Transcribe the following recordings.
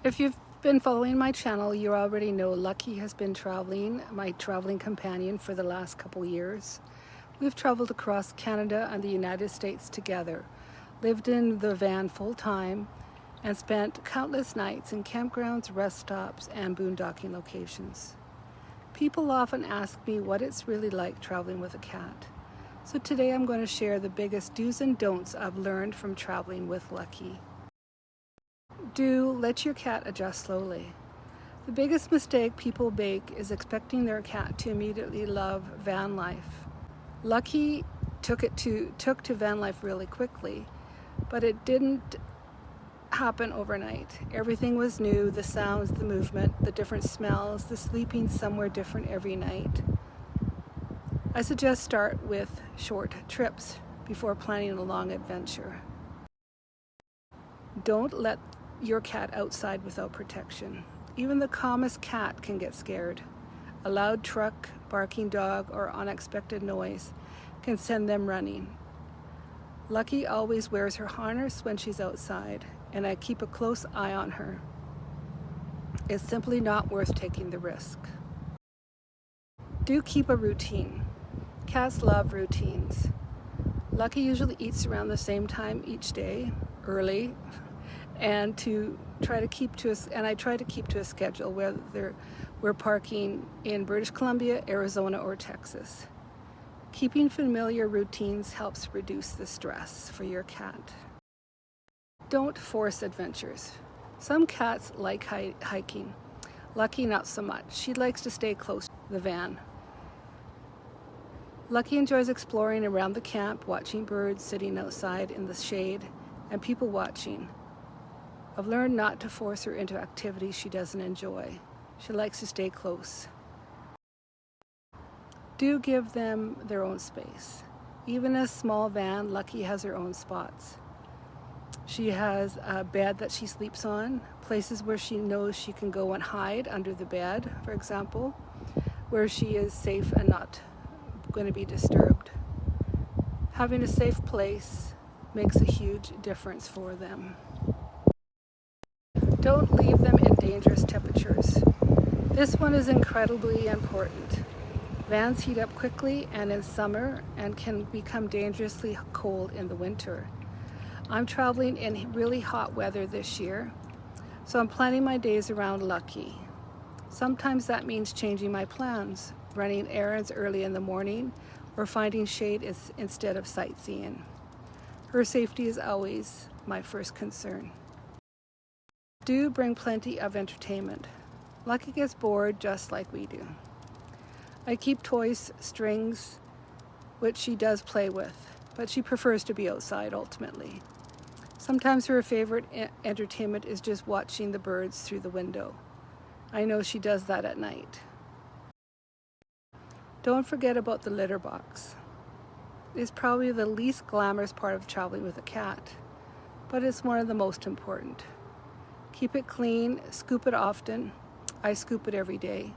If you've been following my channel, you already know Lucky has been my traveling companion for the last couple years. We've traveled across Canada and the United States together, lived in the van full time, and spent countless nights in campgrounds, rest stops, and boondocking locations. People often ask me what it's really like traveling with a cat. So today I'm going to share the biggest do's and don'ts I've learned from traveling with Lucky. Do let your cat adjust slowly. The biggest mistake people make is expecting their cat to immediately love van life. Lucky took to van life really quickly, but it didn't happen overnight. Everything was new, the sounds, the movement, the different smells, the sleeping somewhere different every night. I suggest start with short trips before planning a long adventure. Don't let your cat outside without protection. Even the calmest cat can get scared. A loud truck, barking dog, or unexpected noise can send them running. Lucky always wears her harness when she's outside, and I keep a close eye on her. It's simply not worth taking the risk. Do keep a routine. Cats love routines. Lucky usually eats around the same time each day, early, and I try to keep to a schedule, whether we're parking in British Columbia, Arizona, or Texas. Keeping familiar routines helps reduce the stress for your cat. Don't force adventures. Some cats like hiking. Lucky not so much. She likes to stay close to the van. Lucky enjoys exploring around the camp, watching birds, sitting outside in the shade, and people watching. I've learned not to force her into activities she doesn't enjoy. She likes to stay close. Do give them their own space. Even in a small van, Lucky has her own spots. She has a bed that she sleeps on, places where she knows she can go and hide under the bed, for example, where she is safe and not going to be disturbed. Having a safe place makes a huge difference for them. Don't leave them in dangerous temperatures. This one is incredibly important. Vans heat up quickly and in summer and can become dangerously cold in the winter. I'm traveling in really hot weather this year, so I'm planning my days around Lucky. Sometimes that means changing my plans, running errands early in the morning, or finding shade instead of sightseeing. Her safety is always my first concern. Do bring plenty of entertainment. Lucky gets bored just like we do. I keep toys, strings, which she does play with, but she prefers to be outside ultimately. Sometimes her favorite entertainment is just watching the birds through the window. I know she does that at night. Don't forget about the litter box. It's probably the least glamorous part of traveling with a cat, but it's one of the most important. Keep it clean, scoop it often. I scoop it every day.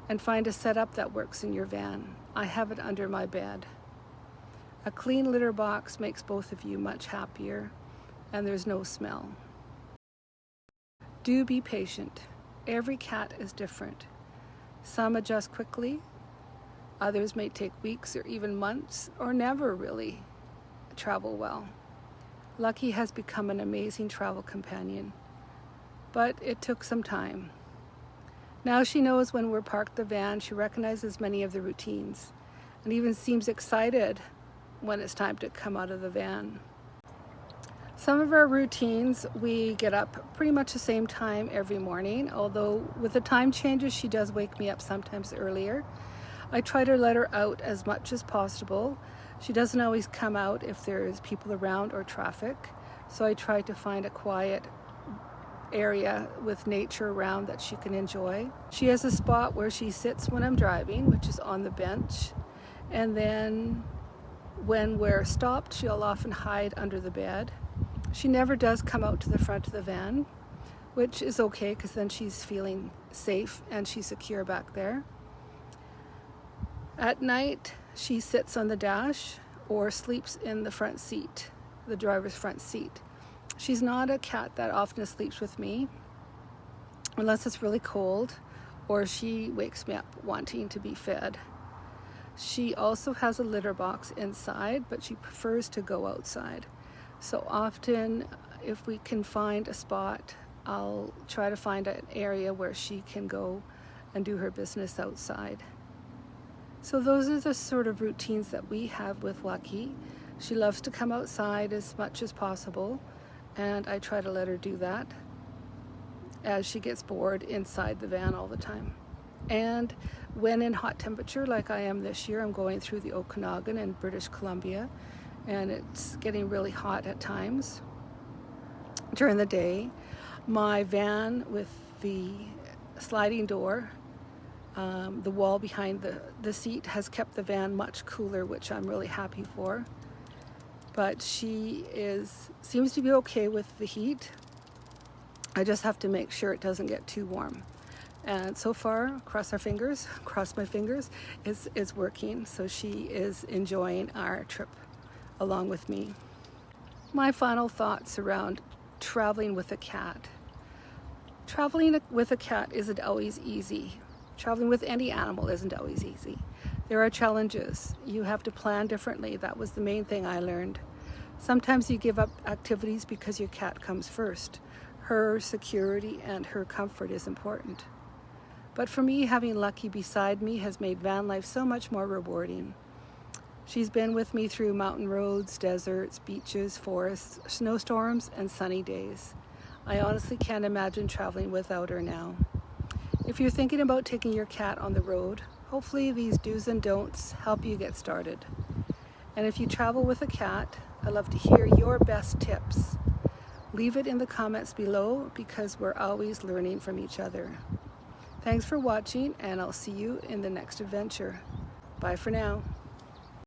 And find a setup that works in your van. I have it under my bed. A clean litter box makes both of you much happier, and there's no smell. Do be patient. Every cat is different. Some adjust quickly, others may take weeks or even months, or never really travel well. Lucky has become an amazing travel companion, but it took some time. Now she knows when we're parked the van, she recognizes many of the routines, and even seems excited when it's time to come out of the van. Some of our routines, we get up pretty much the same time every morning, although with the time changes, she does wake me up sometimes earlier. I try to let her out as much as possible. She doesn't always come out if there's people around or traffic, so I try to find a quiet area with nature around that she can enjoy. She has a spot where she sits when I'm driving, which is on the bench, and then when we're stopped, she'll often hide under the bed. She never does come out to the front of the van, which is okay because then she's feeling safe and she's secure back there. At night, she sits on the dash or sleeps in the front seat, the driver's front seat. She's not a cat that often sleeps with me. unless it's really cold or she wakes me up wanting to be fed. She also has a litter box inside, but she prefers to go outside. So often, if we can find a spot, I'll try to find an area where she can go and do her business outside. So those are the sort of routines that we have with Lucky. She loves to come outside as much as possible, and I try to let her do that as she gets bored inside the van all the time. And when in hot temperature, like I am this year, I'm going through the Okanagan in British Columbia, and it's getting really hot at times during the day. My van with the sliding door, the wall behind the seat has kept the van much cooler, which I'm really happy for. But she seems to be okay with the heat. I just have to make sure it doesn't get too warm. And so far, cross my fingers, it's working. So she is enjoying our trip along with me. My final thoughts around traveling with a cat. Traveling with a cat isn't always easy. Traveling with any animal isn't always easy. There are challenges. You have to plan differently. That was the main thing I learned. Sometimes you give up activities because your cat comes first. Her security and her comfort is important. But for me, having Lucky beside me has made van life so much more rewarding. She's been with me through mountain roads, deserts, beaches, forests, snowstorms, and sunny days. I honestly can't imagine traveling without her now. If you're thinking about taking your cat on the road, hopefully these do's and don'ts help you get started. And if you travel with a cat, I'd love to hear your best tips. Leave it in the comments below because we're always learning from each other. Thanks for watching, and I'll see you in the next adventure. Bye for now.